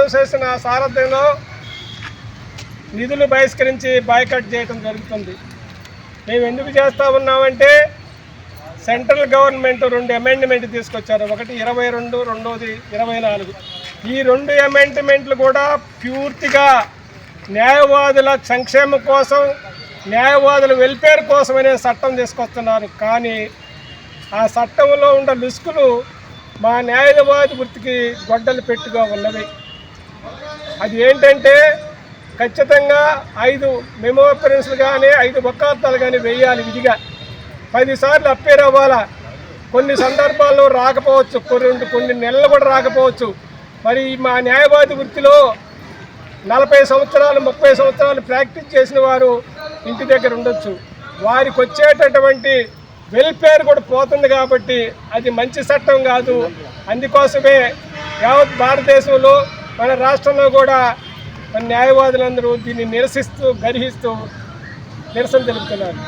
Association సారథ్యంలో నిధులు బహిష్కరించి బాయ్కాట్ చేయడం జరుగుతుంది. మేము ఎందుకు చేస్తూ ఉన్నామంటే సెంట్రల్ గవర్నమెంట్ 2 అమెండ్మెంట్ తీసుకొచ్చారు. ఒకటి 22, రెండోది 24. ఈ 2 అమెండ్మెంట్లు కూడా పూర్తిగా న్యాయవాదుల సంక్షేమం కోసం, న్యాయవాదుల వెల్ఫేర్ కోసమనే చట్టం తీసుకొస్తున్నారు. కానీ ఆ చట్టంలో ఉన్న లుసుకులు మా న్యాయవాది వృత్తికి గొడ్డలు పెట్టుగా ఉన్నవి. అది ఏంటంటే ఖచ్చితంగా 5 మెమోపరెన్స్లు కానీ 5 వకాలతాలు కానీ వేయాలి. విధిగా 10 సార్లు అప్పేర్ అవ్వాలా. కొన్ని సందర్భాల్లో రాకపోవచ్చు, కొన్ని నెలలు కూడా రాకపోవచ్చు. మరి మా న్యాయవాది వృత్తిలో 40 సంవత్సరాలు 30 సంవత్సరాలు ప్రాక్టీస్ చేసిన వారు ఇంటి దగ్గర ఉండొచ్చు. వారికి వచ్చేటటువంటి వెల్ఫేర్ కూడా పోతుంది. కాబట్టి అది మంచి చట్టం కాదు. అందుకోసమే యావత్ భారతదేశంలో మన రాష్ట్రంలో కూడా న్యాయవాదులందరూ దీన్ని నిరసిస్తూ గర్హిస్తూ నిరసన తెలుపుతున్నారు.